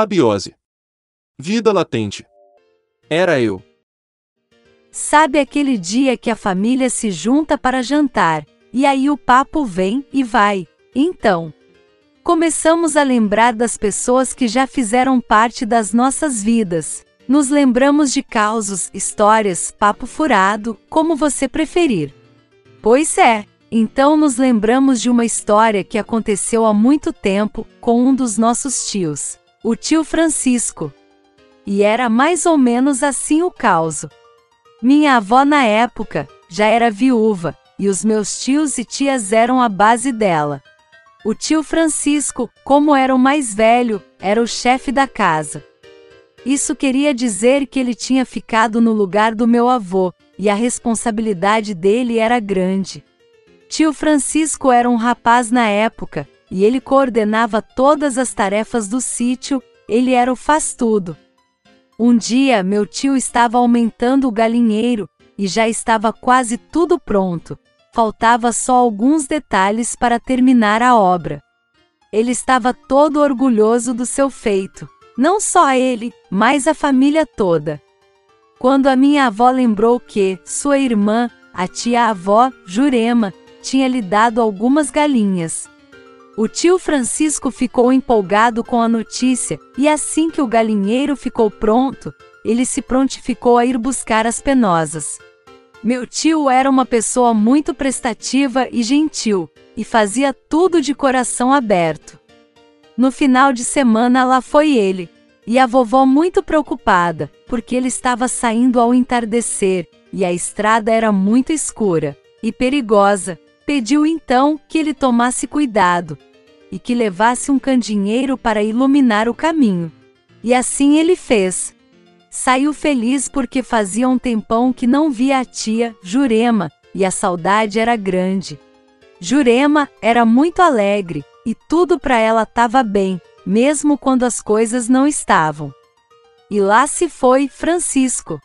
Abiose. Vida latente. Era eu. Sabe aquele dia que a família se junta para jantar, e aí o papo vem e vai? Então, começamos a lembrar das pessoas que já fizeram parte das nossas vidas. Nos lembramos de causos, histórias, papo furado, como você preferir. Pois é, então nos lembramos de uma história que aconteceu há muito tempo com um dos nossos tios, o tio Francisco. E era mais ou menos assim o caso. Minha avó na época já era viúva, e os meus tios e tias eram a base dela. O tio Francisco, como era o mais velho, era o chefe da casa. Isso queria dizer que ele tinha ficado no lugar do meu avô, e a responsabilidade dele era grande. Tio Francisco era um rapaz na época, e ele coordenava todas as tarefas do sítio, ele era o faz-tudo. Um dia, meu tio estava aumentando o galinheiro, e já estava quase tudo pronto. Faltava só alguns detalhes para terminar a obra. Ele estava todo orgulhoso do seu feito. Não só ele, mas a família toda. Quando a minha avó lembrou que sua irmã, a tia-avó, Jurema, tinha lhe dado algumas galinhas. O tio Francisco ficou empolgado com a notícia, e assim que o galinheiro ficou pronto, ele se prontificou a ir buscar as penosas. Meu tio era uma pessoa muito prestativa e gentil, e fazia tudo de coração aberto. No final de semana lá foi ele, e a vovó muito preocupada, porque ele estava saindo ao entardecer, e a estrada era muito escura e perigosa. Pediu então que ele tomasse cuidado, e que levasse um candeeiro para iluminar o caminho. E assim ele fez. Saiu feliz porque fazia um tempão que não via a tia, Jurema, e a saudade era grande. Jurema era muito alegre, e tudo para ela estava bem, mesmo quando as coisas não estavam. E lá se foi Francisco.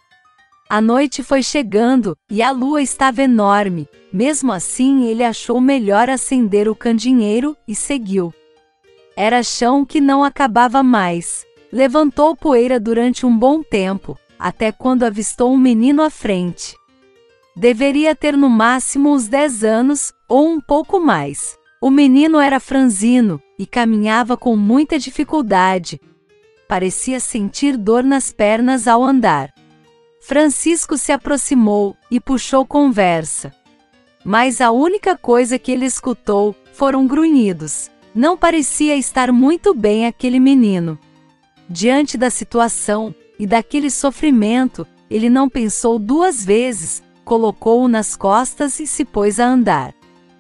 A noite foi chegando, e a lua estava enorme. Mesmo assim ele achou melhor acender o candeeiro, e seguiu. Era chão que não acabava mais. Levantou poeira durante um bom tempo, até quando avistou um menino à frente. Deveria ter no máximo uns 10 anos, ou um pouco mais. O menino era franzino, e caminhava com muita dificuldade. Parecia sentir dor nas pernas ao andar. Francisco se aproximou, e puxou conversa. Mas a única coisa que ele escutou foram grunhidos. Não parecia estar muito bem aquele menino. Diante da situação, e daquele sofrimento, ele não pensou 2 vezes, colocou-o nas costas e se pôs a andar.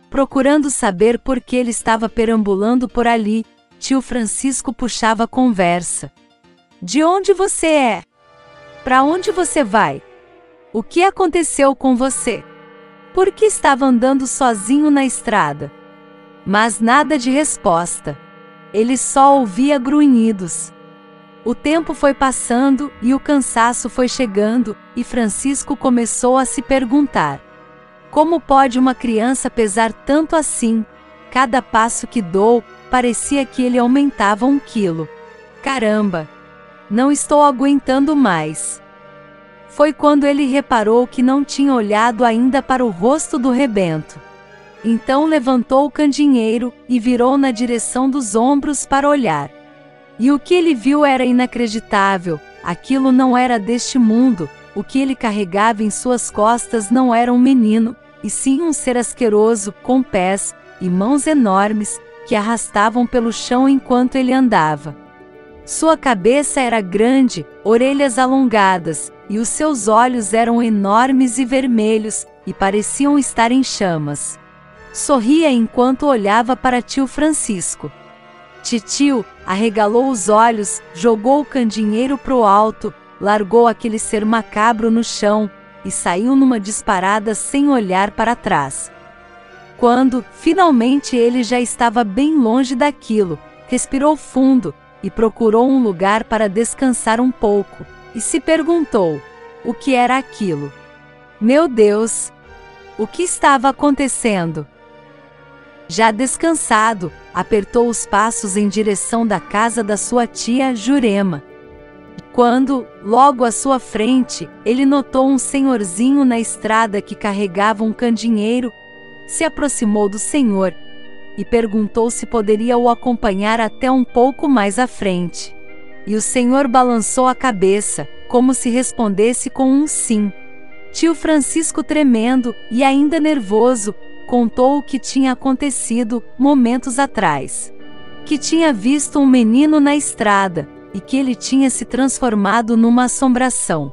Procurando saber por que ele estava perambulando por ali, tio Francisco puxava a conversa. De onde você é? Para onde você vai? O que aconteceu com você? Por que estava andando sozinho na estrada? Mas nada de resposta. Ele só ouvia grunhidos. O tempo foi passando e o cansaço foi chegando, e Francisco começou a se perguntar: como pode uma criança pesar tanto assim? Cada passo que dou, parecia que ele aumentava 1 quilo. Caramba! Não estou aguentando mais. Foi quando ele reparou que não tinha olhado ainda para o rosto do rebento. Então levantou o candeeiro e virou na direção dos ombros para olhar. E o que ele viu era inacreditável. Aquilo não era deste mundo. O que ele carregava em suas costas não era um menino, e sim um ser asqueroso, com pés e mãos enormes, que arrastavam pelo chão enquanto ele andava. Sua cabeça era grande, orelhas alongadas, e os seus olhos eram enormes e vermelhos, e pareciam estar em chamas. Sorria enquanto olhava para tio Francisco. Titio arregalou os olhos, jogou o candeeiro pro alto, largou aquele ser macabro no chão, e saiu numa disparada sem olhar para trás. Quando, finalmente ele já estava bem longe daquilo, respirou fundo, e procurou um lugar para descansar um pouco, e se perguntou: o que era aquilo? Meu Deus! O que estava acontecendo? Já descansado, apertou os passos em direção da casa da sua tia Jurema. Quando, logo à sua frente, ele notou um senhorzinho na estrada que carregava um candinheiro, se aproximou do senhor e perguntou se poderia o acompanhar até um pouco mais à frente. E o senhor balançou a cabeça, como se respondesse com um sim. Tio Francisco, tremendo e ainda nervoso, contou o que tinha acontecido momentos atrás. Que tinha visto um menino na estrada e que ele tinha se transformado numa assombração.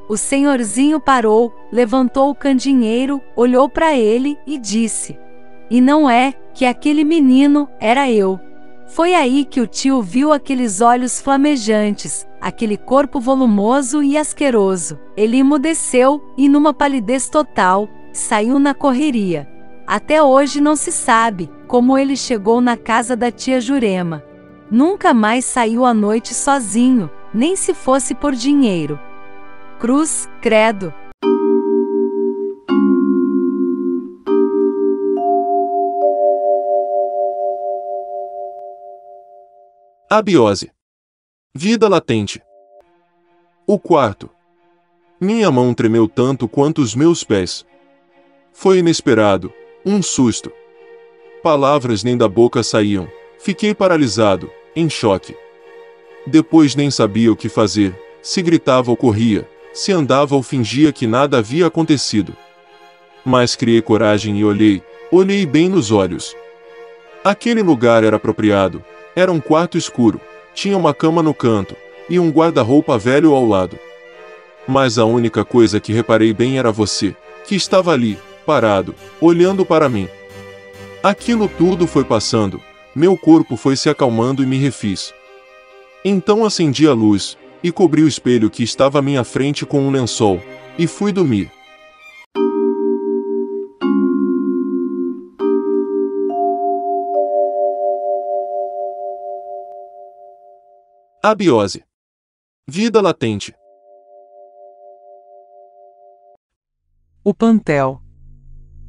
O senhorzinho parou, levantou o candinheiro, olhou para ele e disse: "E não é que aquele menino era eu?" Foi aí que o tio viu aqueles olhos flamejantes, aquele corpo volumoso e asqueroso. Ele emudeceu e, numa palidez total, saiu na correria. Até hoje não se sabe como ele chegou na casa da tia Jurema. Nunca mais saiu à noite sozinho, nem se fosse por dinheiro. Cruz, credo. Abiose. Vida latente. O quarto. Minha mão tremeu tanto quanto os meus pés. Foi inesperado, um susto. Palavras nem da boca saíam. Fiquei paralisado, em choque. Depois nem sabia o que fazer, se gritava ou corria, se andava ou fingia que nada havia acontecido. Mas criei coragem e olhei bem nos olhos. Aquele lugar era apropriado. Era um quarto escuro, tinha uma cama no canto, e um guarda-roupa velho ao lado. Mas a única coisa que reparei bem era você, que estava ali, parado, olhando para mim. Aquilo tudo foi passando, meu corpo foi se acalmando e me refiz. Então acendi a luz, e cobri o espelho que estava à minha frente com um lençol, e fui dormir. Abiose. Vida latente. O Pantel.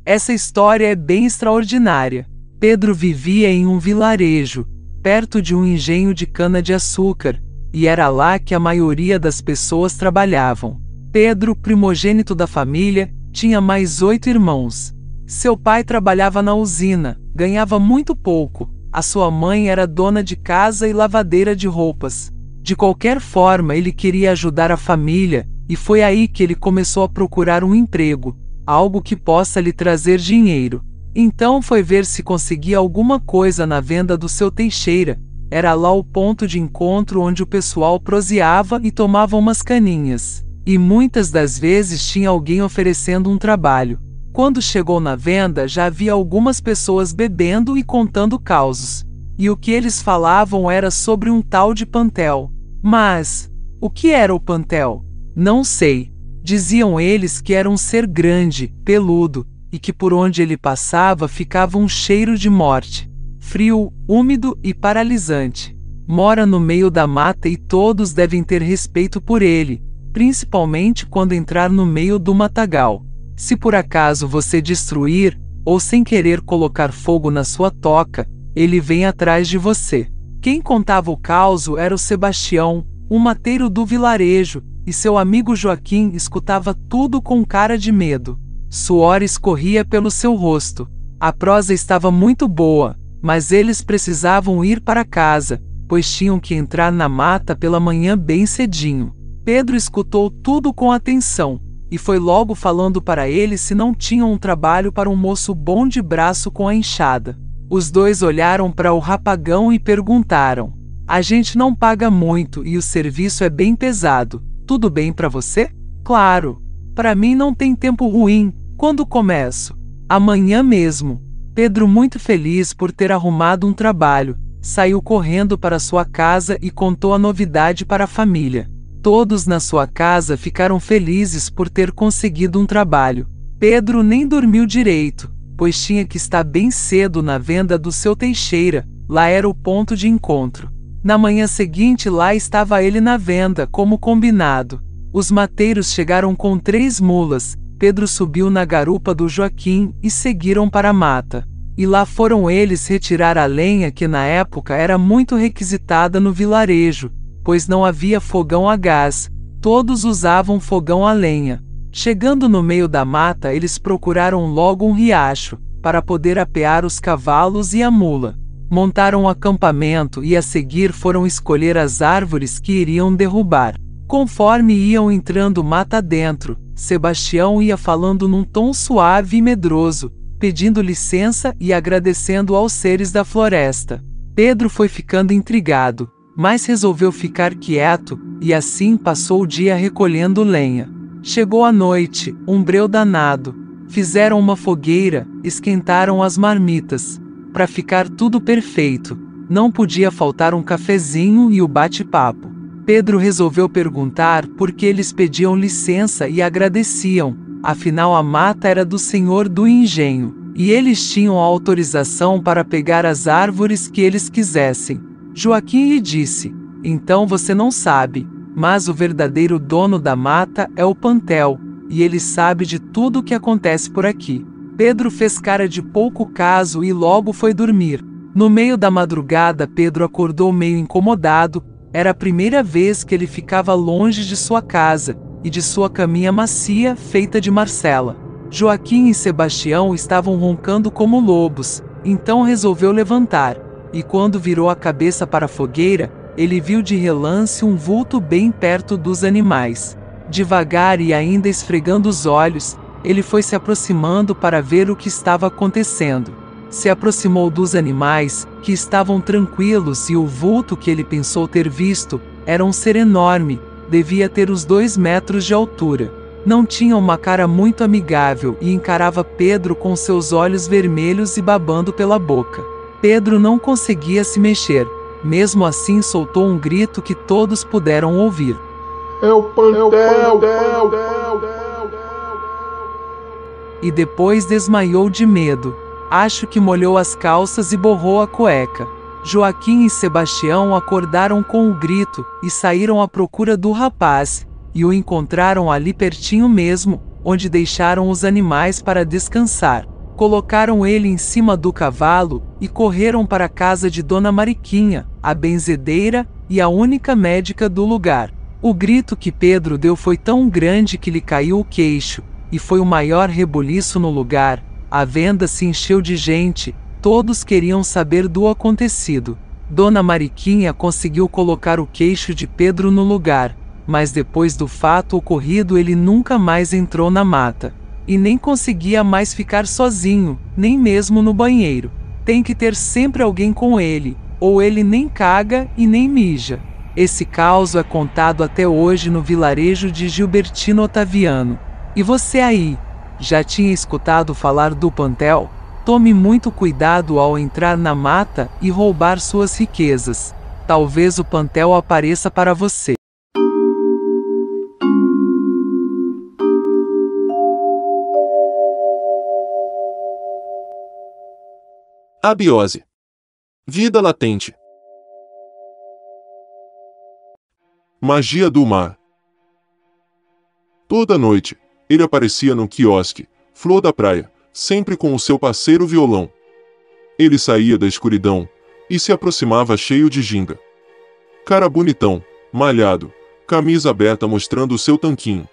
Essa história é bem extraordinária. Pedro vivia em um vilarejo, perto de um engenho de cana-de-açúcar, e era lá que a maioria das pessoas trabalhavam. Pedro, primogênito da família, tinha mais 8 irmãos. Seu pai trabalhava na usina, ganhava muito pouco. A sua mãe era dona de casa e lavadeira de roupas. De qualquer forma, ele queria ajudar a família, e foi aí que ele começou a procurar um emprego, algo que possa lhe trazer dinheiro. Então foi ver se conseguia alguma coisa na venda do seu Teixeira. Era lá o ponto de encontro onde o pessoal proseava e tomava umas caninhas. E muitas das vezes tinha alguém oferecendo um trabalho. Quando chegou na venda, já havia algumas pessoas bebendo e contando causos. E o que eles falavam era sobre um tal de Pantel. Mas, o que era o Pantel? Não sei. Diziam eles que era um ser grande, peludo, e que por onde ele passava ficava um cheiro de morte. Frio, úmido e paralisante. Mora no meio da mata e todos devem ter respeito por ele, principalmente quando entrar no meio do matagal. Se por acaso você destruir, ou sem querer colocar fogo na sua toca, ele vem atrás de você. Quem contava o causo era o Sebastião, um mateiro do vilarejo, e seu amigo Joaquim escutava tudo com cara de medo. Suor escorria pelo seu rosto. A prosa estava muito boa, mas eles precisavam ir para casa, pois tinham que entrar na mata pela manhã bem cedinho. Pedro escutou tudo com atenção, e foi logo falando para ele se não tinham um trabalho para um moço bom de braço com a enxada. Os dois olharam para o rapagão e perguntaram: "A gente não paga muito e o serviço é bem pesado. Tudo bem para você?" "Claro. Para mim não tem tempo ruim. Quando começo?" "Amanhã mesmo." Pedro, muito feliz por ter arrumado um trabalho, saiu correndo para sua casa e contou a novidade para a família. Todos na sua casa ficaram felizes por ter conseguido um trabalho. Pedro nem dormiu direito, pois tinha que estar bem cedo na venda do seu Teixeira, lá era o ponto de encontro. Na manhã seguinte lá estava ele na venda, como combinado. Os mateiros chegaram com 3 mulas, Pedro subiu na garupa do Joaquim e seguiram para a mata. E lá foram eles retirar a lenha que na época era muito requisitada no vilarejo, pois não havia fogão a gás, todos usavam fogão a lenha. Chegando no meio da mata, eles procuraram logo um riacho, para poder apear os cavalos e a mula. Montaram um acampamento e a seguir foram escolher as árvores que iriam derrubar. Conforme iam entrando mata dentro, Sebastião ia falando num tom suave e medroso, pedindo licença e agradecendo aos seres da floresta. Pedro foi ficando intrigado, mas resolveu ficar quieto, e assim passou o dia recolhendo lenha. Chegou a noite, um breu danado. Fizeram uma fogueira, esquentaram as marmitas. Para ficar tudo perfeito, não podia faltar um cafezinho e o bate-papo. Pedro resolveu perguntar por que eles pediam licença e agradeciam, afinal a mata era do senhor do engenho, e eles tinham a autorização para pegar as árvores que eles quisessem. Joaquim lhe disse: então você não sabe, mas o verdadeiro dono da mata é o Pantel, e ele sabe de tudo o que acontece por aqui. Pedro fez cara de pouco caso e logo foi dormir. No meio da madrugada, Pedro acordou meio incomodado. Era a primeira vez que ele ficava longe de sua casa e de sua caminha macia feita de marcela. Joaquim e Sebastião estavam roncando como lobos, então resolveu levantar, e quando virou a cabeça para a fogueira, ele viu de relance um vulto bem perto dos animais. Devagar e ainda esfregando os olhos, ele foi se aproximando para ver o que estava acontecendo. Se aproximou dos animais, que estavam tranquilos, e o vulto que ele pensou ter visto era um ser enorme, devia ter uns 2 metros de altura. Não tinha uma cara muito amigável e encarava Pedro com seus olhos vermelhos e babando pela boca. Pedro não conseguia se mexer, mesmo assim soltou um grito que todos puderam ouvir. É o Pantel! E depois desmaiou de medo. Acho que molhou as calças e borrou a cueca. Joaquim e Sebastião acordaram com o grito e saíram à procura do rapaz, e o encontraram ali pertinho mesmo, onde deixaram os animais para descansar. Colocaram ele em cima do cavalo e correram para a casa de Dona Mariquinha, a benzedeira e a única médica do lugar. O grito que Pedro deu foi tão grande que lhe caiu o queixo, e foi o maior rebuliço no lugar. A venda se encheu de gente, todos queriam saber do acontecido. Dona Mariquinha conseguiu colocar o queixo de Pedro no lugar, mas depois do fato ocorrido ele nunca mais entrou na mata. E nem conseguia mais ficar sozinho, nem mesmo no banheiro. Tem que ter sempre alguém com ele, ou ele nem caga e nem mija. Esse caso é contado até hoje no vilarejo de Gilbertino Ottaviano. E você aí? Já tinha escutado falar do Pantel? Tome muito cuidado ao entrar na mata e roubar suas riquezas. Talvez o Pantel apareça para você. Abiose. Vida latente. Magia do mar. Toda noite, ele aparecia no quiosque, Flor da Praia, sempre com o seu parceiro violão. Ele saía da escuridão e se aproximava cheio de ginga. Cara bonitão, malhado, camisa aberta mostrando o seu tanquinho.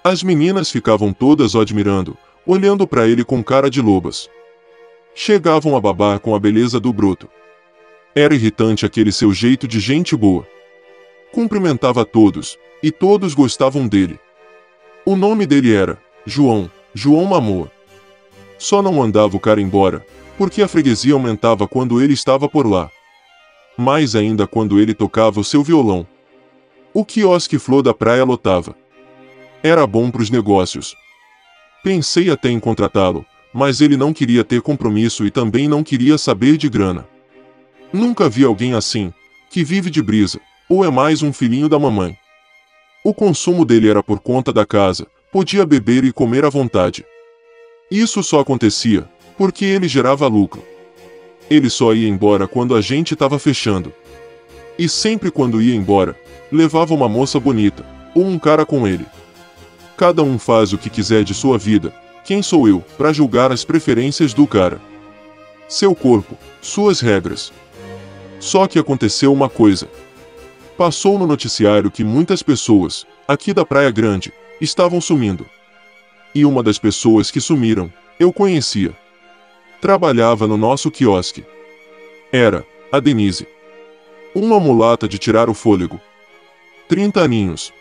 As meninas ficavam todas o admirando, olhando para ele com cara de lobas. Chegavam a babar com a beleza do broto. Era irritante aquele seu jeito de gente boa. Cumprimentava todos, e todos gostavam dele. O nome dele era João Mamoa. Só não mandava o cara embora, porque a freguesia aumentava quando ele estava por lá. Mais ainda quando ele tocava o seu violão. O quiosque Flor da Praia lotava. Era bom pros negócios. Pensei até em contratá-lo, mas ele não queria ter compromisso e também não queria saber de grana. Nunca vi alguém assim, que vive de brisa, ou é mais um filhinho da mamãe. O consumo dele era por conta da casa, podia beber e comer à vontade. Isso só acontecia porque ele gerava lucro. Ele só ia embora quando a gente estava fechando. E sempre quando ia embora, levava uma moça bonita, ou um cara com ele. Cada um faz o que quiser de sua vida, quem sou eu, para julgar as preferências do cara? seu corpo, suas regras. Só que aconteceu uma coisa. Passou no noticiário que muitas pessoas, aqui da Praia Grande, estavam sumindo. E uma das pessoas que sumiram, eu conhecia. Trabalhava no nosso quiosque. Era a Denise. Uma mulata de tirar o fôlego. 30 aninhos.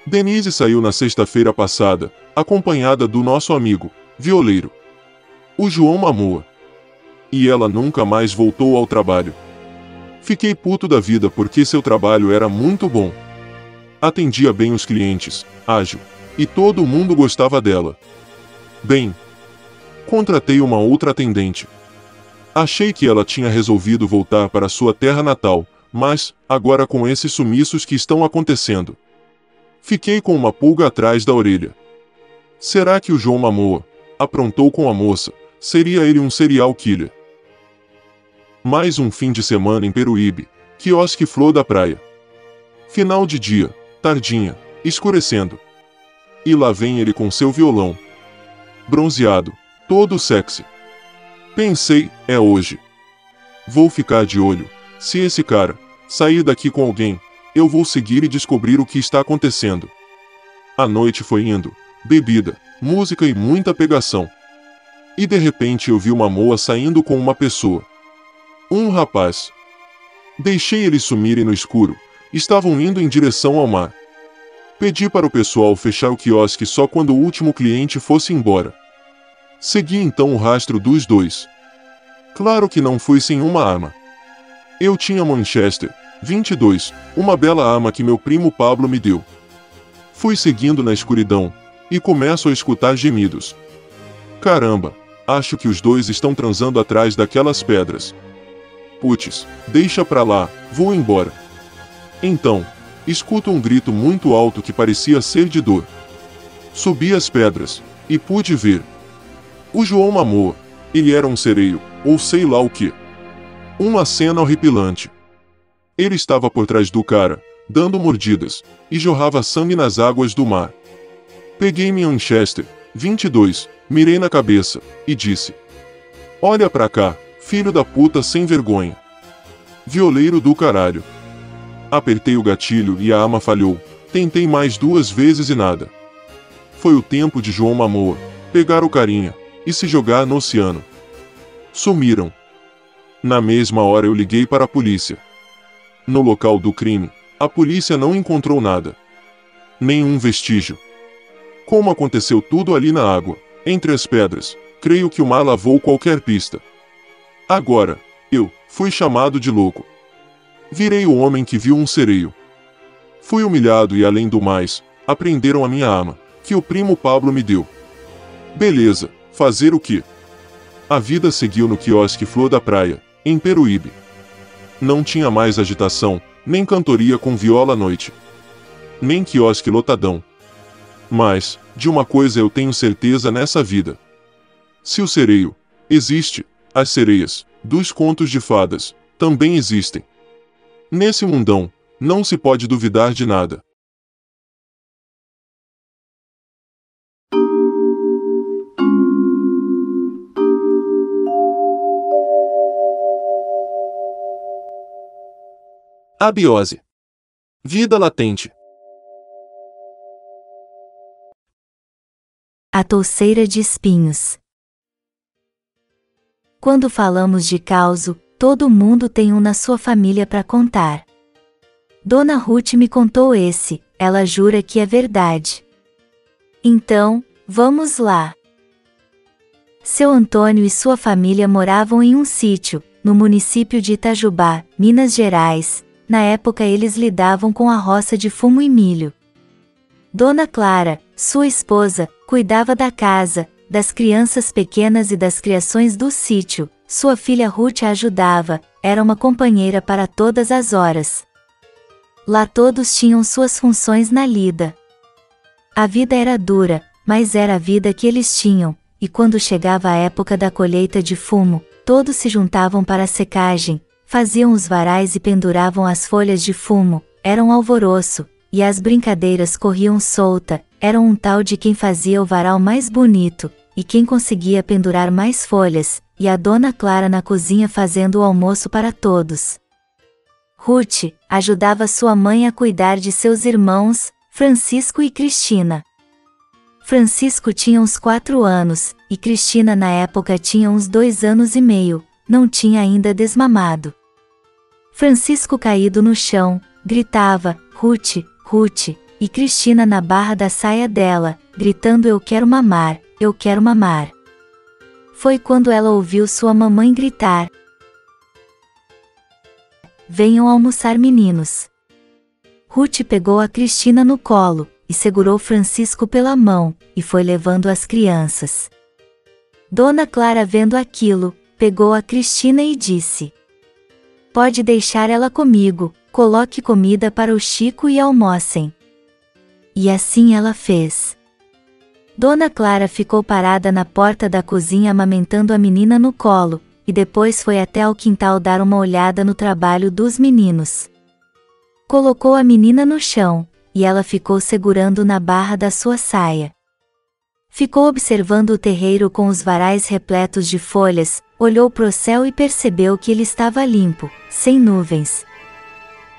Denise saiu na sexta-feira passada, acompanhada do nosso amigo, violeiro, o João Mamoa. E ela nunca mais voltou ao trabalho. Fiquei puto da vida porque seu trabalho era muito bom. Atendia bem os clientes, ágil, e todo mundo gostava dela. Bem, contratei uma outra atendente. Achei que ela tinha resolvido voltar para sua terra natal, mas, agora com esses sumiços que estão acontecendo, fiquei com uma pulga atrás da orelha. Será que o João Mamoa aprontou com a moça? Seria ele um serial killer? Mais um fim de semana em Peruíbe, quiosque Flor da Praia. Final de dia, tardinha, escurecendo. E lá vem ele com seu violão. Bronzeado, todo sexy. Pensei, é hoje. Vou ficar de olho. Se esse cara sair daqui com alguém, eu vou seguir e descobrir o que está acontecendo. A noite foi indo, bebida, música e muita pegação. E de repente eu vi uma moa saindo com uma pessoa. Um rapaz. Deixei eles sumirem no escuro, estavam indo em direção ao mar. Pedi para o pessoal fechar o quiosque só quando o último cliente fosse embora. Segui então o rastro dos dois. Claro que não fui sem uma arma. Eu tinha Manchester 22, uma bela arma que meu primo Pablo me deu. Fui seguindo na escuridão, e começo a escutar gemidos. Caramba, acho que os dois estão transando atrás daquelas pedras. Putz, deixa pra lá, vou embora. Então, escuto um grito muito alto que parecia ser de dor. Subi as pedras, e pude ver. O João Mamoa, ele era um sereio, ou sei lá o que. Uma cena horripilante. Ele estava por trás do cara, dando mordidas, e jorrava sangue nas águas do mar. Peguei minha Winchester 22, mirei na cabeça, e disse: olha pra cá, filho da puta sem vergonha. Violeiro do caralho. Apertei o gatilho e a arma falhou, tentei mais 2 vezes e nada. Foi o tempo de João Mamoa pegar o carinha e se jogar no oceano. Sumiram. Na mesma hora eu liguei para a polícia. No local do crime, a polícia não encontrou nada. Nenhum vestígio. Como aconteceu tudo ali na água, entre as pedras, creio que o mar lavou qualquer pista. Agora, eu fui chamado de louco. Virei o homem que viu um sereio. Fui humilhado e, além do mais, apreenderam a minha arma, que o primo Pablo me deu. Beleza, fazer o quê? A vida seguiu no quiosque Flor da Praia, em Peruíbe. Não tinha mais agitação, nem cantoria com viola à noite. Nem quiosque lotadão. Mas, de uma coisa eu tenho certeza nessa vida. Se o sereio existe, as sereias, dos contos de fadas, também existem. Nesse mundão, não se pode duvidar de nada. Abiose. Vida latente. A touceira de espinhos. Quando falamos de causo, todo mundo tem um na sua família para contar. Dona Ruth me contou esse, ela jura que é verdade. Então, vamos lá. Seu Antônio e sua família moravam em um sítio, no município de Itajubá, Minas Gerais. Na época eles lidavam com a roça de fumo e milho. Dona Clara, sua esposa, cuidava da casa, das crianças pequenas e das criações do sítio. Sua filha Ruth a ajudava, era uma companheira para todas as horas. Lá todos tinham suas funções na lida. A vida era dura, mas era a vida que eles tinham, e quando chegava a época da colheita de fumo, todos se juntavam para a secagem, faziam os varais e penduravam as folhas de fumo, era um alvoroço, e as brincadeiras corriam solta, era um tal de quem fazia o varal mais bonito, e quem conseguia pendurar mais folhas, e a Dona Clara na cozinha fazendo o almoço para todos. Ruth ajudava sua mãe a cuidar de seus irmãos, Francisco e Cristina. Francisco tinha uns 4 anos, e Cristina na época tinha uns 2 anos e meio, não tinha ainda desmamado. Francisco caído no chão, gritava, Ruth, Ruth, e Cristina na barra da saia dela, gritando eu quero mamar, eu quero mamar. Foi quando ela ouviu sua mamãe gritar, venham almoçar meninos. Ruth pegou a Cristina no colo, e segurou Francisco pela mão, e foi levando as crianças. Dona Clara vendo aquilo, pegou a Cristina e disse, pode deixar ela comigo, coloque comida para o Chico e almocem. E assim ela fez. Dona Clara ficou parada na porta da cozinha amamentando a menina no colo, e depois foi até ao quintal dar uma olhada no trabalho dos meninos. Colocou a menina no chão, e ela ficou segurando na barra da sua saia. Ficou observando o terreiro com os varais repletos de folhas, olhou pro céu e percebeu que ele estava limpo, sem nuvens.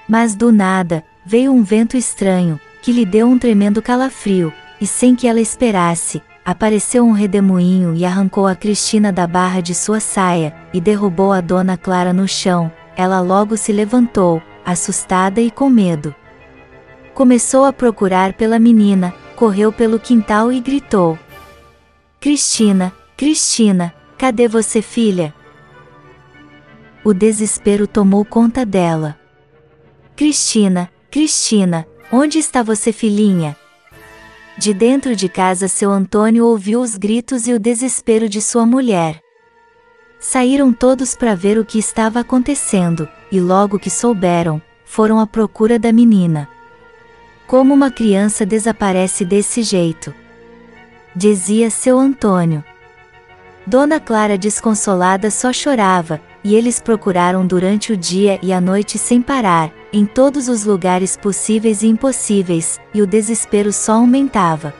Mas do nada, veio um vento estranho, que lhe deu um tremendo calafrio, e sem que ela esperasse, apareceu um redemoinho e arrancou a Cristina da barra de sua saia, e derrubou a Dona Clara no chão. Ela logo se levantou, assustada e com medo. Começou a procurar pela menina, correu pelo quintal e gritou, Cristina, Cristina, cadê você, filha? O desespero tomou conta dela. Cristina, Cristina, onde está você, filhinha? De dentro de casa seu Antônio ouviu os gritos e o desespero de sua mulher. Saíram todos para ver o que estava acontecendo, e logo que souberam, foram à procura da menina. Como uma criança desaparece desse jeito? Dizia seu Antônio. Dona Clara desconsolada só chorava, e eles procuraram durante o dia e a noite sem parar, em todos os lugares possíveis e impossíveis, e o desespero só aumentava.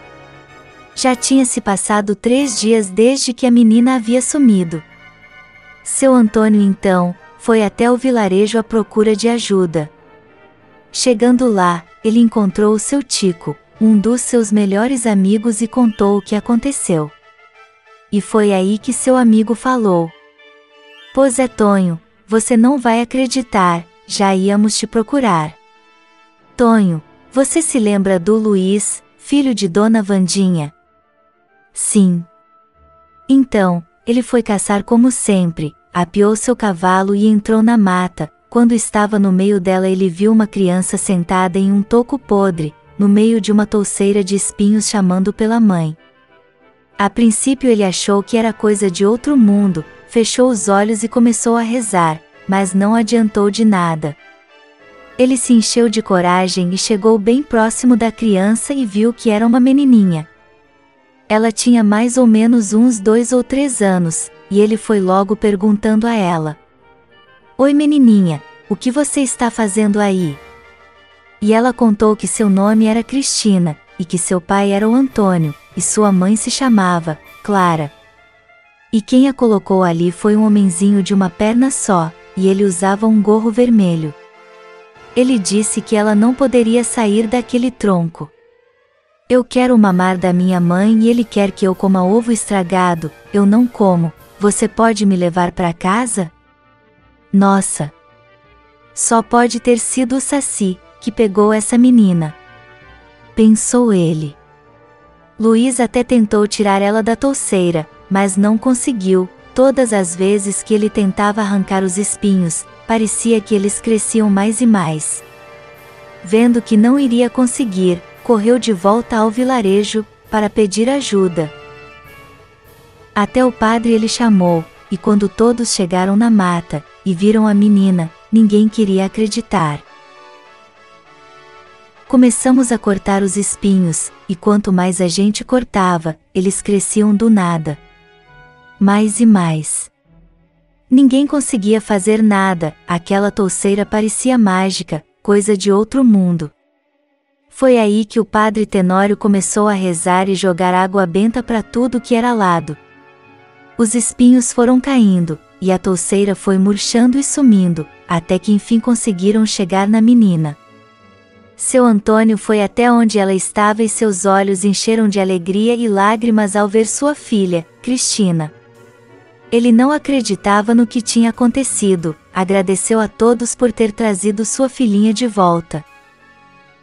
Já tinha se passado 3 dias desde que a menina havia sumido. Seu Antônio então, foi até o vilarejo à procura de ajuda. Chegando lá, ele encontrou o seu Tico, um dos seus melhores amigos e contou o que aconteceu. E foi aí que seu amigo falou. Pois é, Tonho, você não vai acreditar, já íamos te procurar. Tonho, você se lembra do Luiz, filho de Dona Vandinha? Sim. Então, ele foi caçar como sempre, apeou seu cavalo e entrou na mata. Quando estava no meio dela ele viu uma criança sentada em um toco podre, no meio de uma touceira de espinhos chamando pela mãe. A princípio ele achou que era coisa de outro mundo, fechou os olhos e começou a rezar, mas não adiantou de nada. Ele se encheu de coragem e chegou bem próximo da criança e viu que era uma menininha. Ela tinha mais ou menos uns 2 ou 3 anos, e ele foi logo perguntando a ela. Oi menininha, o que você está fazendo aí? E ela contou que seu nome era Cristina, e que seu pai era o Antônio, e sua mãe se chamava Clara. E quem a colocou ali foi um homenzinho de uma perna só, e ele usava um gorro vermelho. Ele disse que ela não poderia sair daquele tronco. Eu quero mamar da minha mãe e ele quer que eu coma ovo estragado, eu não como, você pode me levar para casa? Nossa! Só pode ter sido o Saci, que pegou essa menina. Pensou ele. Luiz até tentou tirar ela da touceira, mas não conseguiu. Todas as vezes que ele tentava arrancar os espinhos, parecia que eles cresciam mais e mais. Vendo que não iria conseguir, correu de volta ao vilarejo, para pedir ajuda. Até o padre ele chamou, e quando todos chegaram na mata, e viram a menina, ninguém queria acreditar. Começamos a cortar os espinhos, e quanto mais a gente cortava, eles cresciam do nada. Mais e mais. Ninguém conseguia fazer nada, aquela touceira parecia mágica, coisa de outro mundo. Foi aí que o padre Tenório começou a rezar e jogar água benta para tudo que era lado. Os espinhos foram caindo, e a touceira foi murchando e sumindo, até que enfim conseguiram chegar na menina. Seu Antônio foi até onde ela estava e seus olhos encheram de alegria e lágrimas ao ver sua filha, Cristina. Ele não acreditava no que tinha acontecido, agradeceu a todos por ter trazido sua filhinha de volta.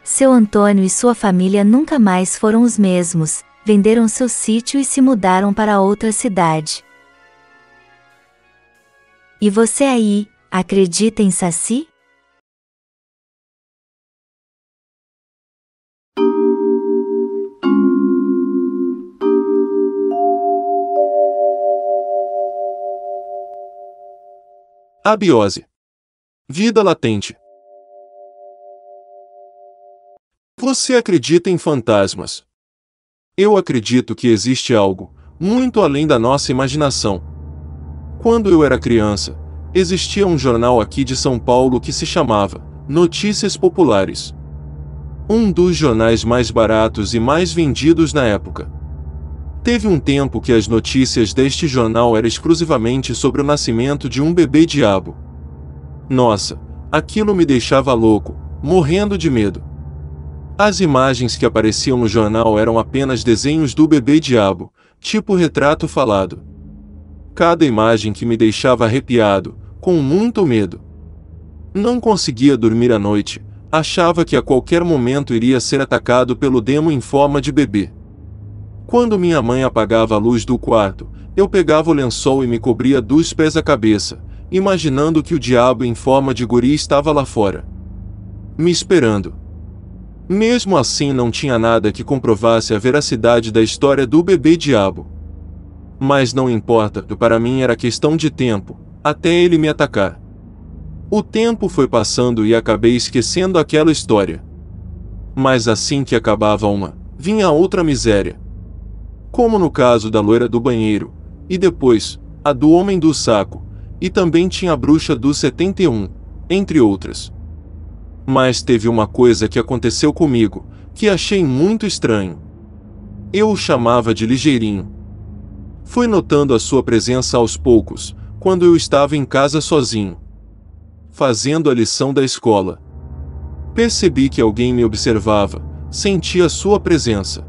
Seu Antônio e sua família nunca mais foram os mesmos, venderam seu sítio e se mudaram para outra cidade. E você aí, acredita em Saci? Abiose. Vida latente. Você acredita em fantasmas? Eu acredito que existe algo, muito além da nossa imaginação. Quando eu era criança, existia um jornal aqui de São Paulo que se chamava Notícias Populares. Um dos jornais mais baratos e mais vendidos na época. Teve um tempo que as notícias deste jornal eram exclusivamente sobre o nascimento de um bebê diabo. Nossa, aquilo me deixava louco, morrendo de medo. As imagens que apareciam no jornal eram apenas desenhos do bebê diabo, tipo retrato falado. Cada imagem que me deixava arrepiado, com muito medo. Não conseguia dormir à noite, achava que a qualquer momento iria ser atacado pelo demo em forma de bebê. Quando minha mãe apagava a luz do quarto, eu pegava o lençol e me cobria dos pés à cabeça, imaginando que o diabo em forma de guri estava lá fora, me esperando. Mesmo assim não tinha nada que comprovasse a veracidade da história do bebê diabo. Mas não importa, para mim era questão de tempo, até ele me atacar. O tempo foi passando e acabei esquecendo aquela história. Mas assim que acabava uma, vinha outra miséria. Como no caso da loira do banheiro, e depois, a do homem do saco, e também tinha a bruxa do 71, entre outras. Mas teve uma coisa que aconteceu comigo, que achei muito estranho. Eu o chamava de Ligeirinho. Fui notando a sua presença aos poucos, quando eu estava em casa sozinho, fazendo a lição da escola. Percebi que alguém me observava, senti a sua presença.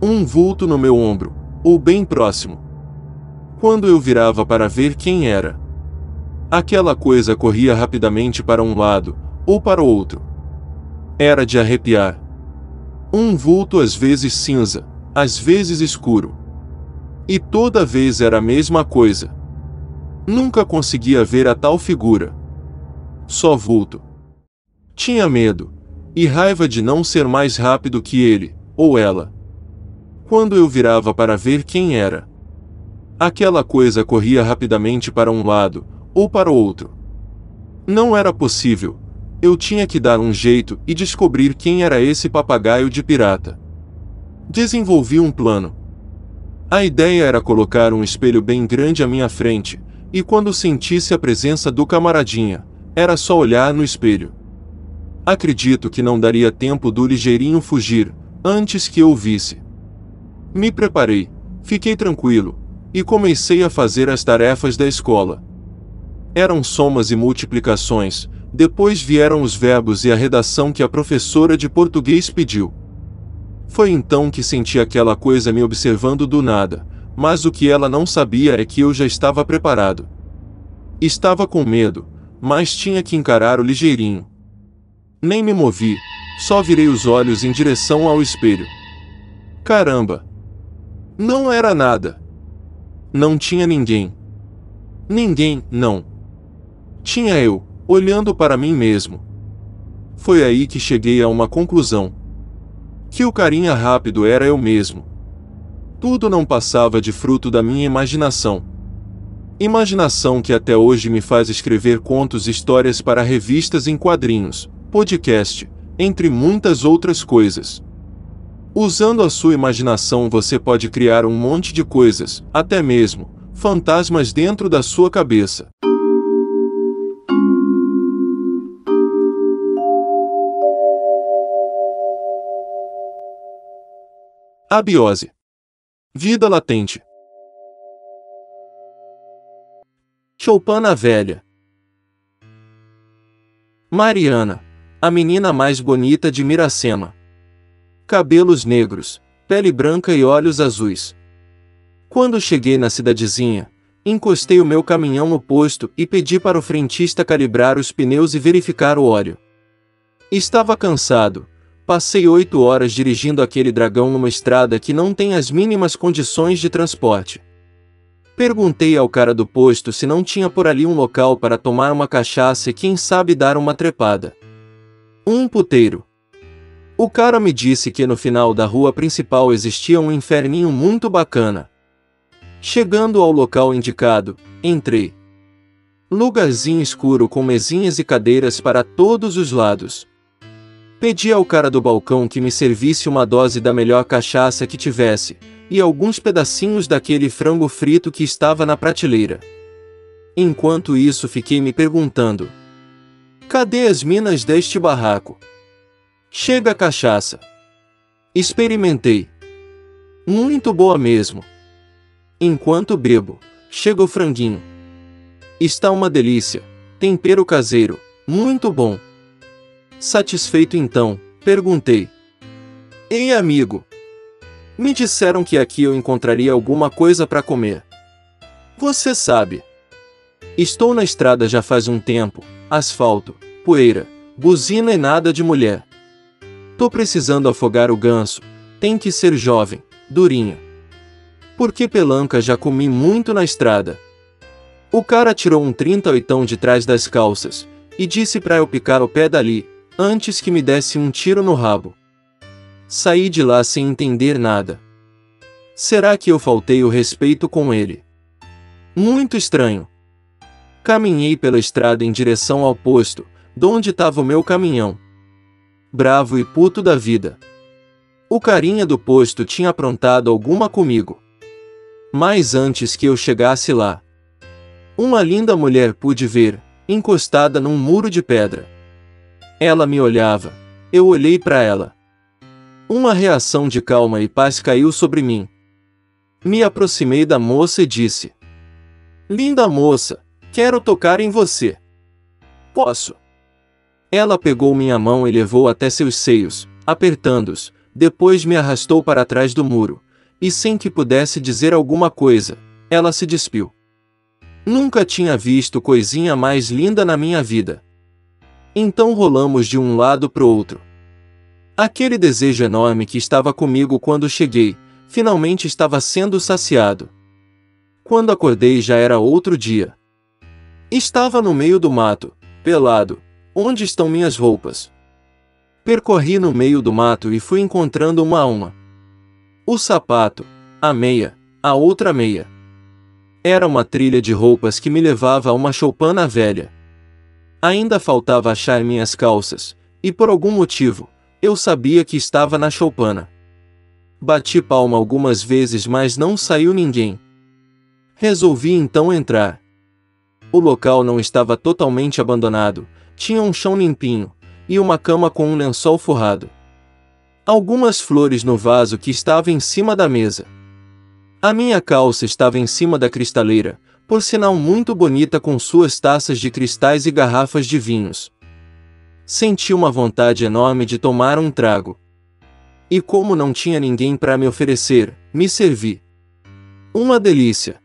Um vulto no meu ombro, ou bem próximo. Quando eu virava para ver quem era, aquela coisa corria rapidamente para um lado, ou para o outro. Era de arrepiar. Um vulto às vezes cinza, às vezes escuro. E toda vez era a mesma coisa. Nunca conseguia ver a tal figura. Só vulto. Tinha medo, e raiva de não ser mais rápido que ele, ou ela. Quando eu virava para ver quem era, aquela coisa corria rapidamente para um lado, ou para o outro. Não era possível. Eu tinha que dar um jeito e descobrir quem era esse papagaio de pirata. Desenvolvi um plano. A ideia era colocar um espelho bem grande à minha frente, e quando sentisse a presença do camaradinha, era só olhar no espelho. Acredito que não daria tempo do Ligeirinho fugir, antes que eu o visse. Me preparei, fiquei tranquilo, e comecei a fazer as tarefas da escola. Eram somas e multiplicações, depois vieram os verbos e a redação que a professora de português pediu. Foi então que senti aquela coisa me observando do nada, mas o que ela não sabia é que eu já estava preparado. Estava com medo, mas tinha que encarar o Ligeirinho. Nem me movi, só virei os olhos em direção ao espelho. Caramba! Não era nada. Não tinha ninguém. Ninguém, não. Tinha eu, olhando para mim mesmo. Foi aí que cheguei a uma conclusão. Que o carinha rápido era eu mesmo. Tudo não passava de fruto da minha imaginação. Imaginação que até hoje me faz escrever contos e histórias para revistas em quadrinhos, podcast, entre muitas outras coisas. Usando a sua imaginação você pode criar um monte de coisas, até mesmo fantasmas dentro da sua cabeça. Abiose. Vida latente. Choupana velha. Mariana, a menina mais bonita de Miracema. Cabelos negros, pele branca e olhos azuis. Quando cheguei na cidadezinha, encostei o meu caminhão no posto e pedi para o frentista calibrar os pneus e verificar o óleo. Estava cansado. Passei 8 horas dirigindo aquele dragão numa estrada que não tem as mínimas condições de transporte. Perguntei ao cara do posto se não tinha por ali um local para tomar uma cachaça e quem sabe dar uma trepada. Um puteiro. O cara me disse que no final da rua principal existia um inferninho muito bacana. Chegando ao local indicado, entrei. Lugarzinho escuro com mesinhas e cadeiras para todos os lados. Pedi ao cara do balcão que me servisse uma dose da melhor cachaça que tivesse, e alguns pedacinhos daquele frango frito que estava na prateleira. Enquanto isso fiquei me perguntando: cadê as minas deste barraco? Chega a cachaça. Experimentei. Muito boa mesmo. Enquanto bebo, chega o franguinho. Está uma delícia, tempero caseiro, muito bom. Satisfeito então, perguntei: ei amigo, me disseram que aqui eu encontraria alguma coisa para comer. Você sabe. Estou na estrada já faz um tempo, asfalto, poeira, buzina e nada de mulher. Tô precisando afogar o ganso, tem que ser jovem, durinha. Porque pelanca já comi muito na estrada. O cara tirou um 38 de trás das calças, e disse pra eu picar o pé dali, antes que me desse um tiro no rabo. Saí de lá sem entender nada. Será que eu faltei o respeito com ele? Muito estranho. Caminhei pela estrada em direção ao posto, donde estava o meu caminhão. Bravo e puto da vida. O carinha do posto tinha aprontado alguma comigo. Mas antes que eu chegasse lá, uma linda mulher pude ver, encostada num muro de pedra. Ela me olhava, eu olhei para ela. Uma reação de calma e paz caiu sobre mim. Me aproximei da moça e disse: linda moça, quero tocar em você. Posso? Ela pegou minha mão e levou até seus seios, apertando-os, depois me arrastou para trás do muro, e sem que pudesse dizer alguma coisa, ela se despiu. Nunca tinha visto coisinha mais linda na minha vida. Então rolamos de um lado pro outro. Aquele desejo enorme que estava comigo quando cheguei, finalmente estava sendo saciado. Quando acordei já era outro dia. Estava no meio do mato, pelado. Onde estão minhas roupas? Percorri no meio do mato e fui encontrando uma a uma. O sapato, a meia, a outra meia. Era uma trilha de roupas que me levava a uma choupana velha. Ainda faltava achar minhas calças, e por algum motivo, eu sabia que estava na choupana. Bati palma algumas vezes, mas não saiu ninguém. Resolvi então entrar. O local não estava totalmente abandonado, tinha um chão limpinho, e uma cama com um lençol forrado. Algumas flores no vaso que estava em cima da mesa. A minha calça estava em cima da cristaleira, por sinal muito bonita com suas taças de cristais e garrafas de vinhos. Senti uma vontade enorme de tomar um trago. E como não tinha ninguém para me oferecer, me servi. Uma delícia.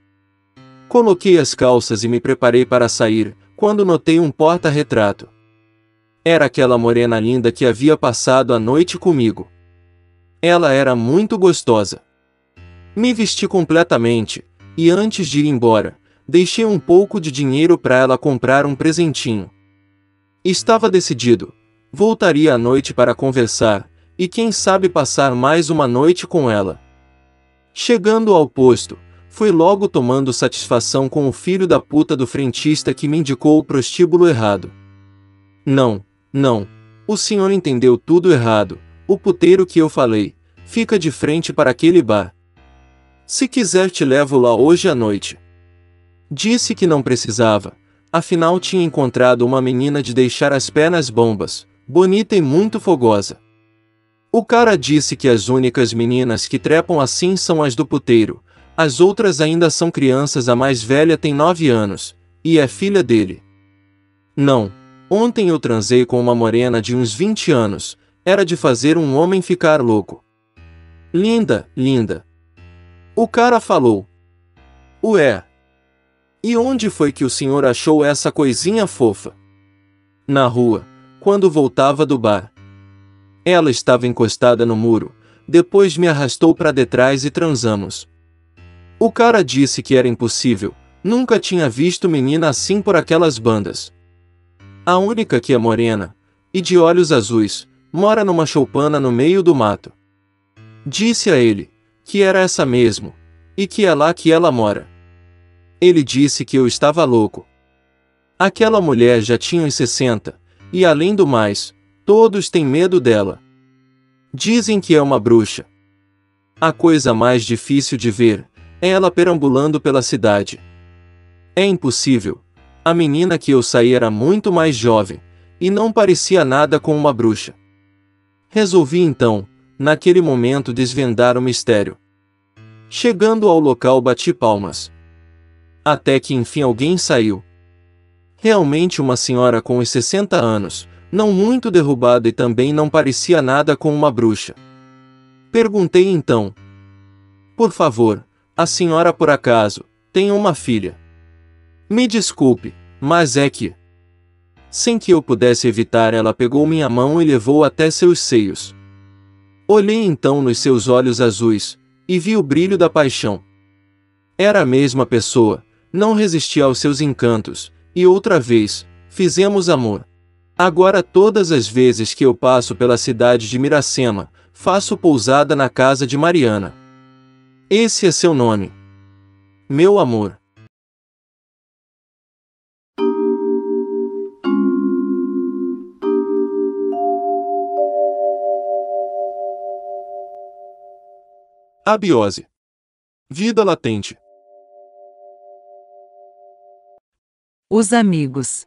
Coloquei as calças e me preparei para sair, quando notei um porta-retrato. Era aquela morena linda que havia passado a noite comigo. Ela era muito gostosa. Me vesti completamente, e antes de ir embora, deixei um pouco de dinheiro para ela comprar um presentinho. Estava decidido, voltaria à noite para conversar, e quem sabe passar mais uma noite com ela. Chegando ao posto, fui logo tomando satisfação com o filho da puta do frentista que me indicou o prostíbulo errado. Não, o senhor entendeu tudo errado, o puteiro que eu falei, fica de frente para aquele bar. Se quiser te levo lá hoje à noite. Disse que não precisava, afinal tinha encontrado uma menina de deixar as pernas bombas, bonita e muito fogosa. O cara disse que as únicas meninas que trepam assim são as do puteiro, as outras ainda são crianças, a mais velha tem 9 anos, e é filha dele. Não, ontem eu transei com uma morena de uns 20 anos, era de fazer um homem ficar louco. Linda, linda. O cara falou. Ué. E onde foi que o senhor achou essa coisinha fofa? Na rua, quando voltava do bar. Ela estava encostada no muro, depois me arrastou para detrás e transamos. O cara disse que era impossível, nunca tinha visto menina assim por aquelas bandas. A única que é morena, e de olhos azuis, mora numa choupana no meio do mato. Disse a ele, que era essa mesmo, e que é lá que ela mora. Ele disse que eu estava louco. Aquela mulher já tinha uns 60, e além do mais, todos têm medo dela. Dizem que é uma bruxa. A coisa mais difícil de ver é ela perambulando pela cidade. É impossível. A menina que eu saí era muito mais jovem, e não parecia nada com uma bruxa. Resolvi então, naquele momento, desvendar o mistério. Chegando ao local, bati palmas. Até que enfim alguém saiu. Realmente uma senhora com uns 60 anos, não muito derrubada e também não parecia nada com uma bruxa. Perguntei então. Por favor, a senhora por acaso tem uma filha? Me desculpe, mas é que... Sem que eu pudesse evitar, ela pegou minha mão e levou até seus seios. Olhei então nos seus olhos azuis, e vi o brilho da paixão. Era a mesma pessoa, não resisti aos seus encantos, e outra vez, fizemos amor. Agora todas as vezes que eu passo pela cidade de Miracema, faço pousada na casa de Mariana. Esse é seu nome. Meu amor. Abiose. Vida latente. Os amigos.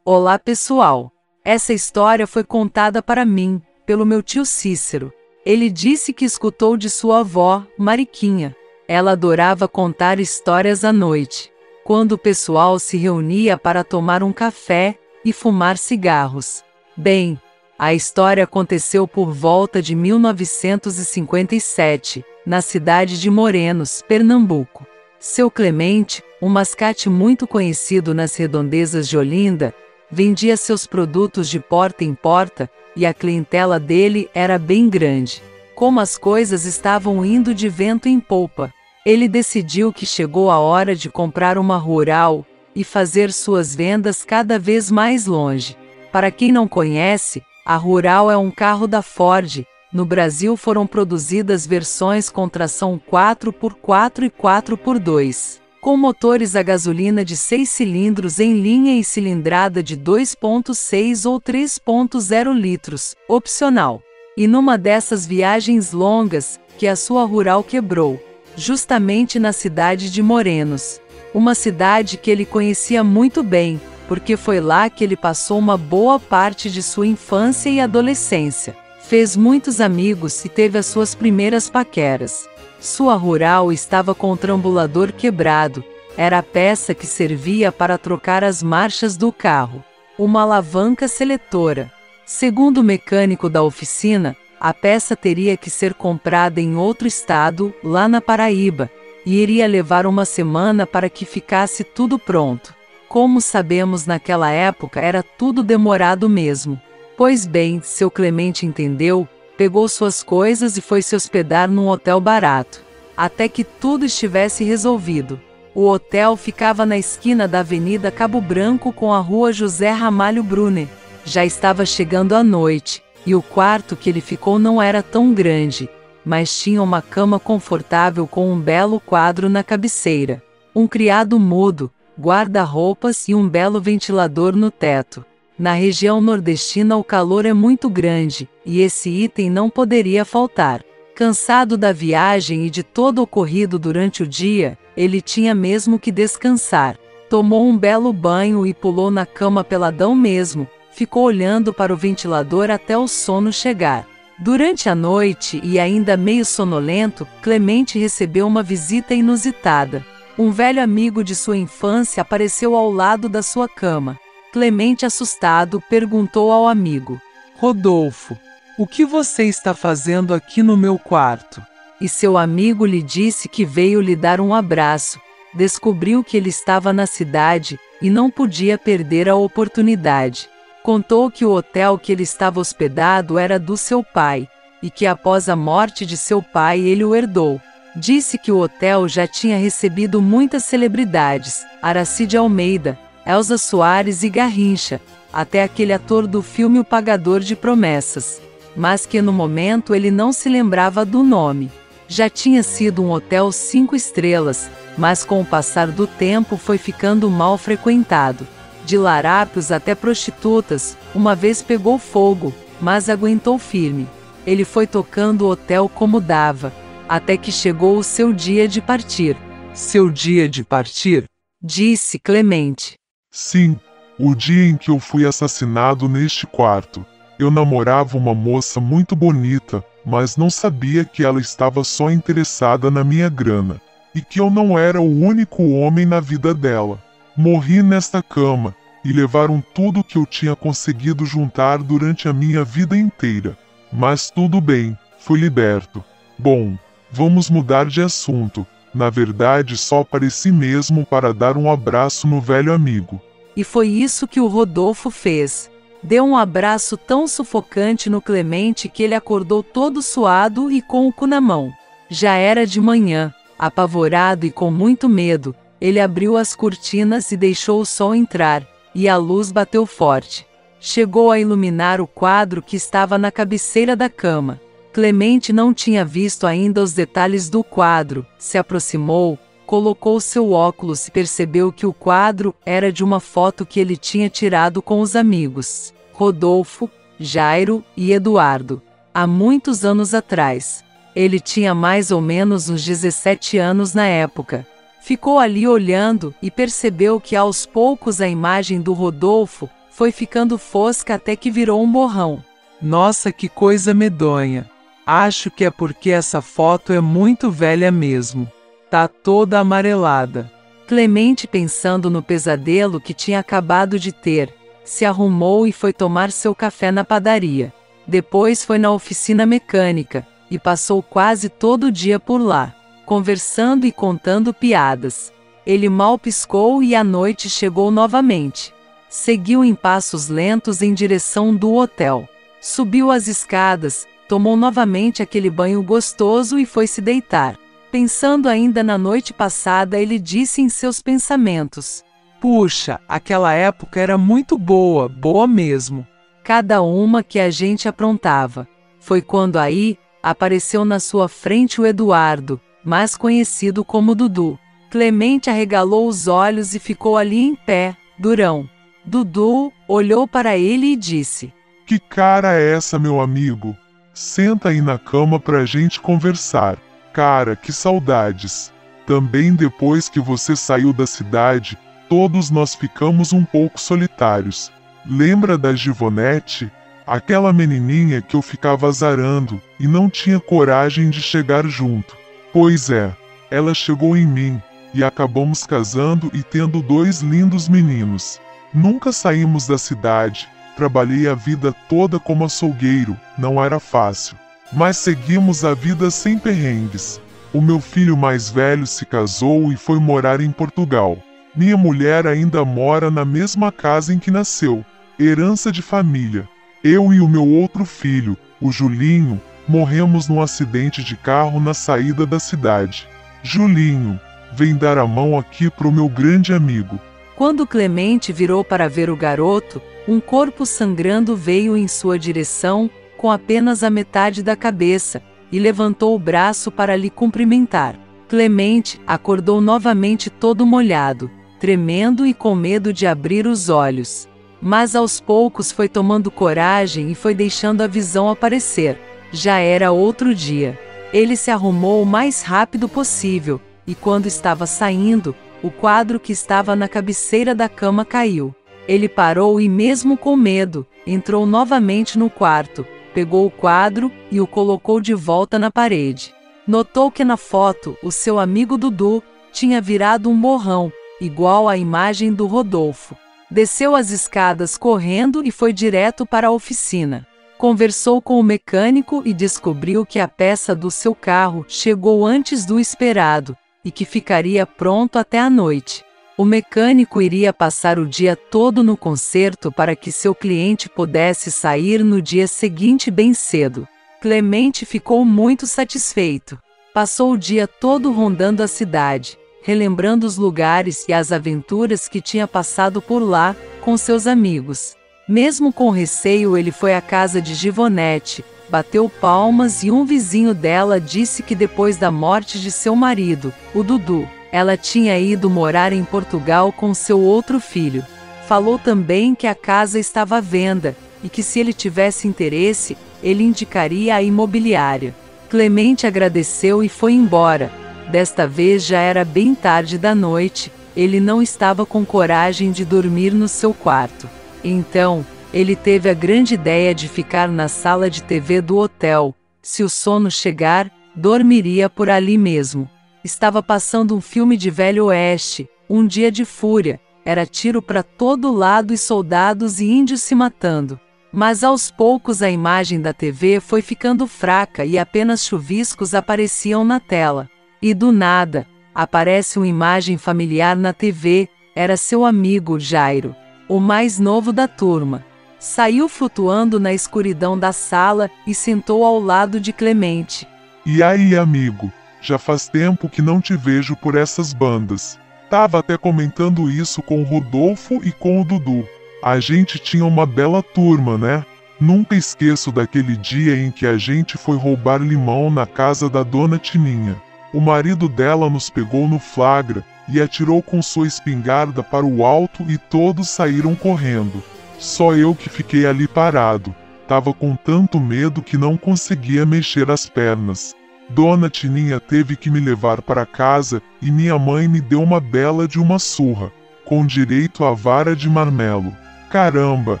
Olá pessoal. Essa história foi contada para mim, pelo meu tio Cícero. Ele disse que escutou de sua avó, Mariquinha. Ela adorava contar histórias à noite, quando o pessoal se reunia para tomar um café e fumar cigarros. Bem, a história aconteceu por volta de 1957, na cidade de Morenos, Pernambuco. Seu Clemente, um mascate muito conhecido nas redondezas de Olinda, vendia seus produtos de porta em porta, e a clientela dele era bem grande. Como as coisas estavam indo de vento em polpa, ele decidiu que chegou a hora de comprar uma Rural e fazer suas vendas cada vez mais longe. Para quem não conhece, a Rural é um carro da Ford. No Brasil foram produzidas versões com tração 4x4 e 4x2, com motores a gasolina de 6 cilindros em linha e cilindrada de 2.6 ou 3.0 litros, opcional. E numa dessas viagens longas, que a sua Rural quebrou, justamente na cidade de Morenos. Uma cidade que ele conhecia muito bem, porque foi lá que ele passou uma boa parte de sua infância e adolescência. Fez muitos amigos e teve as suas primeiras paqueras. Sua Rural estava com o trambulador quebrado, era a peça que servia para trocar as marchas do carro. Uma alavanca seletora. Segundo o mecânico da oficina, a peça teria que ser comprada em outro estado, lá na Paraíba, e iria levar uma semana para que ficasse tudo pronto. Como sabemos, naquela época era tudo demorado mesmo. Pois bem, seu Clemente entendeu, pegou suas coisas e foi se hospedar num hotel barato, até que tudo estivesse resolvido. O hotel ficava na esquina da Avenida Cabo Branco com a Rua José Ramalho Brunner. Já estava chegando a noite, e o quarto que ele ficou não era tão grande, mas tinha uma cama confortável com um belo quadro na cabeceira, um criado mudo, guarda-roupas e um belo ventilador no teto. Na região nordestina o calor é muito grande, e esse item não poderia faltar. Cansado da viagem e de todo ocorrido durante o dia, ele tinha mesmo que descansar. Tomou um belo banho e pulou na cama peladão mesmo, ficou olhando para o ventilador até o sono chegar. Durante a noite, e ainda meio sonolento, Clemente recebeu uma visita inusitada. Um velho amigo de sua infância apareceu ao lado da sua cama. Clemente, assustado, perguntou ao amigo: Rodolfo, o que você está fazendo aqui no meu quarto? E seu amigo lhe disse que veio lhe dar um abraço. Descobriu que ele estava na cidade e não podia perder a oportunidade. Contou que o hotel que ele estava hospedado era do seu pai, e que após a morte de seu pai ele o herdou. Disse que o hotel já tinha recebido muitas celebridades, Aracide Almeida, Elza Soares e Garrincha, até aquele ator do filme O Pagador de Promessas, mas que no momento ele não se lembrava do nome. Já tinha sido um hotel 5 estrelas, mas com o passar do tempo foi ficando mal frequentado. De larápios até prostitutas, uma vez pegou fogo, mas aguentou firme. Ele foi tocando o hotel como dava, até que chegou o seu dia de partir. Seu dia de partir? Disse Clemente. Sim, o dia em que eu fui assassinado neste quarto. Eu namorava uma moça muito bonita, mas não sabia que ela estava só interessada na minha grana, e que eu não era o único homem na vida dela. Morri nesta cama, e levaram tudo que eu tinha conseguido juntar durante a minha vida inteira. Mas tudo bem, fui liberto. Bom, vamos mudar de assunto. Na verdade, só apareci mesmo para dar um abraço no velho amigo. E foi isso que o Rodolfo fez. Deu um abraço tão sufocante no Clemente que ele acordou todo suado e com o cu na mão. Já era de manhã. Apavorado e com muito medo, ele abriu as cortinas e deixou o sol entrar, e a luz bateu forte. Chegou a iluminar o quadro que estava na cabeceira da cama. Clemente não tinha visto ainda os detalhes do quadro, se aproximou, colocou seu óculos e percebeu que o quadro era de uma foto que ele tinha tirado com os amigos, Rodolfo, Jairo e Eduardo, há muitos anos atrás. Ele tinha mais ou menos uns 17 anos na época. Ficou ali olhando e percebeu que aos poucos a imagem do Rodolfo foi ficando fosca até que virou um borrão. Nossa, que coisa medonha. Acho que é porque essa foto é muito velha mesmo. Tá toda amarelada. Clemente, pensando no pesadelo que tinha acabado de ter, se arrumou e foi tomar seu café na padaria. Depois foi na oficina mecânica, e passou quase todo o dia por lá, conversando e contando piadas. Ele mal piscou e a noite chegou novamente. Seguiu em passos lentos em direção do hotel. Subiu as escadas, tomou novamente aquele banho gostoso e foi se deitar. Pensando ainda na noite passada, ele disse em seus pensamentos: Puxa, aquela época era muito boa, boa mesmo. Cada uma que a gente aprontava. Foi quando aí apareceu na sua frente o Eduardo, mais conhecido como Dudu. Clemente arregalou os olhos e ficou ali em pé, durão. Dudu olhou para ele e disse: Que cara é essa, meu amigo? Senta aí na cama pra gente conversar. Cara, que saudades. Também depois que você saiu da cidade, todos nós ficamos um pouco solitários. Lembra da Givonete? Aquela menininha que eu ficava azarando e não tinha coragem de chegar junto. Pois é, ela chegou em mim, e acabamos casando e tendo 2 lindos meninos. Nunca saímos da cidade, trabalhei a vida toda como açougueiro, não era fácil. Mas seguimos a vida sem perrengues. O meu filho mais velho se casou e foi morar em Portugal. Minha mulher ainda mora na mesma casa em que nasceu, herança de família. Eu e o meu outro filho, o Julinho, morremos num acidente de carro na saída da cidade. Julinho, vem dar a mão aqui pro meu grande amigo. Quando Clemente virou para ver o garoto, um corpo sangrando veio em sua direção, com apenas a metade da cabeça, e levantou o braço para lhe cumprimentar. Clemente acordou novamente todo molhado, tremendo e com medo de abrir os olhos. Mas aos poucos foi tomando coragem e foi deixando a visão aparecer. Já era outro dia. Ele se arrumou o mais rápido possível, e quando estava saindo, o quadro que estava na cabeceira da cama caiu. Ele parou e, mesmo com medo, entrou novamente no quarto, pegou o quadro e o colocou de volta na parede. Notou que na foto, o seu amigo Dudu tinha virado um borrão, igual à imagem do Rodolfo. Desceu as escadas correndo e foi direto para a oficina. Conversou com o mecânico e descobriu que a peça do seu carro chegou antes do esperado e que ficaria pronto até a noite. O mecânico iria passar o dia todo no conserto para que seu cliente pudesse sair no dia seguinte bem cedo. Clemente ficou muito satisfeito. Passou o dia todo rondando a cidade, relembrando os lugares e as aventuras que tinha passado por lá com seus amigos. Mesmo com receio, ele foi à casa de Givonete, bateu palmas e um vizinho dela disse que depois da morte de seu marido, o Dudu, ela tinha ido morar em Portugal com seu outro filho. Falou também que a casa estava à venda e que se ele tivesse interesse, ele indicaria a imobiliária. Clemente agradeceu e foi embora. Desta vez já era bem tarde da noite, ele não estava com coragem de dormir no seu quarto. Então, ele teve a grande ideia de ficar na sala de TV do hotel. Se o sono chegar, dormiria por ali mesmo. Estava passando um filme de Velho Oeste, Um Dia de Fúria. Era tiro para todo lado e soldados e índios se matando. Mas aos poucos a imagem da TV foi ficando fraca e apenas chuviscos apareciam na tela. E do nada, aparece uma imagem familiar na TV, era seu amigo Jairo, o mais novo da turma. Saiu flutuando na escuridão da sala e sentou ao lado de Clemente. E aí, amigo? Já faz tempo que não te vejo por essas bandas. Tava até comentando isso com o Rodolfo e com o Dudu. A gente tinha uma bela turma, né? Nunca esqueço daquele dia em que a gente foi roubar limão na casa da dona Tininha. O marido dela nos pegou no flagra e atirou com sua espingarda para o alto e todos saíram correndo. Só eu que fiquei ali parado. Tava com tanto medo que não conseguia mexer as pernas. Dona Tininha teve que me levar para casa e minha mãe me deu uma bela de uma surra, com direito à vara de marmelo. Caramba,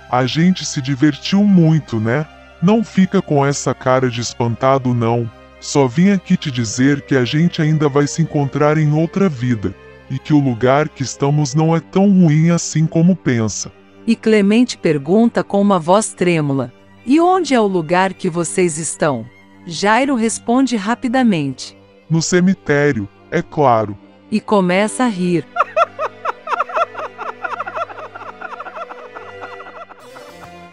a gente se divertiu muito, né? Não fica com essa cara de espantado não. Só vim aqui te dizer que a gente ainda vai se encontrar em outra vida, e que o lugar que estamos não é tão ruim assim como pensa. E Clemente pergunta com uma voz trêmula: e onde é o lugar que vocês estão? Jairo responde rapidamente: no cemitério, é claro. E começa a rir.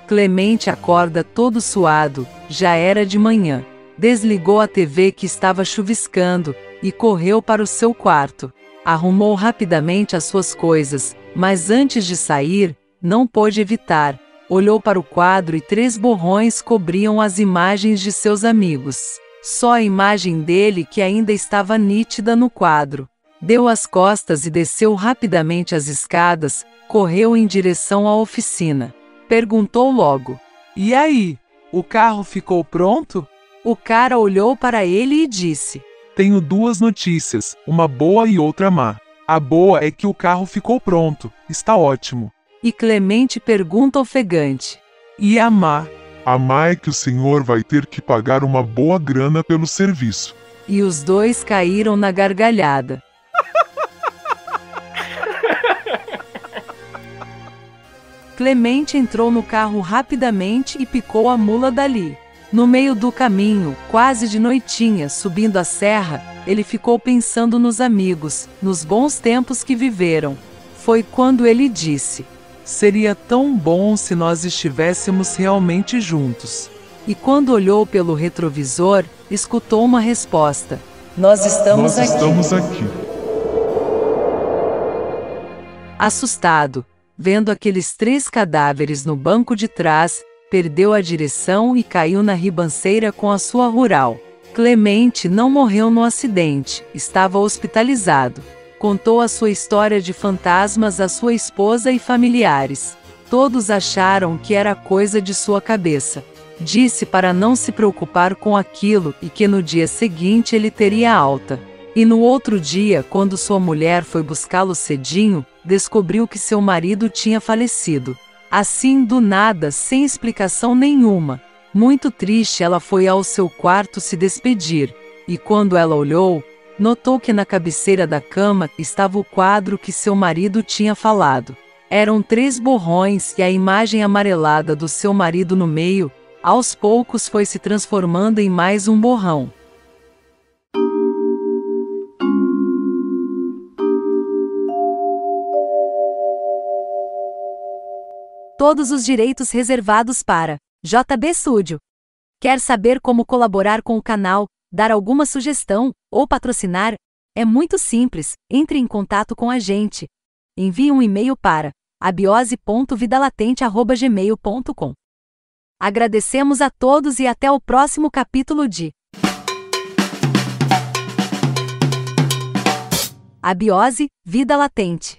Clemente acorda todo suado, já era de manhã. Desligou a TV que estava chuviscando e correu para o seu quarto. Arrumou rapidamente as suas coisas, mas antes de sair, não pôde evitar. Olhou para o quadro e 3 borrões cobriam as imagens de seus amigos. Só a imagem dele que ainda estava nítida no quadro. Deu as costas e desceu rapidamente as escadas, correu em direção à oficina. Perguntou logo: E aí, o carro ficou pronto? O cara olhou para ele e disse: Tenho 2 notícias, uma boa e outra má. A boa é que o carro ficou pronto, está ótimo. E Clemente pergunta ofegante: E a má? A má é que o senhor vai ter que pagar uma boa grana pelo serviço. E os dois caíram na gargalhada. Clemente entrou no carro rapidamente e picou a mula dali. No meio do caminho, quase de noitinha, subindo a serra, ele ficou pensando nos amigos, nos bons tempos que viveram. Foi quando ele disse: Seria tão bom se nós estivéssemos realmente juntos. E quando olhou pelo retrovisor, escutou uma resposta: Nós estamos aqui. Assustado, vendo aqueles 3 cadáveres no banco de trás, perdeu a direção e caiu na ribanceira com a sua rural. Clemente não morreu no acidente, estava hospitalizado. Contou a sua história de fantasmas à sua esposa e familiares. Todos acharam que era coisa de sua cabeça. Disse para não se preocupar com aquilo e que no dia seguinte ele teria alta. E no outro dia, quando sua mulher foi buscá-lo cedinho, descobriu que seu marido tinha falecido. Assim, do nada, sem explicação nenhuma. Muito triste, ela foi ao seu quarto se despedir. E quando ela olhou, Notou que na cabeceira da cama estava o quadro que seu marido tinha falado. Eram 3 borrões e a imagem amarelada do seu marido no meio, aos poucos foi se transformando em mais um borrão. Todos os direitos reservados para JB Studio. Quer saber como colaborar com o canal, dar alguma sugestão ou patrocinar? É muito simples, entre em contato com a gente. Envie um e-mail para abiose.vidalatente@gmail.com. Agradecemos a todos e até o próximo capítulo de Abiose, Vida Latente.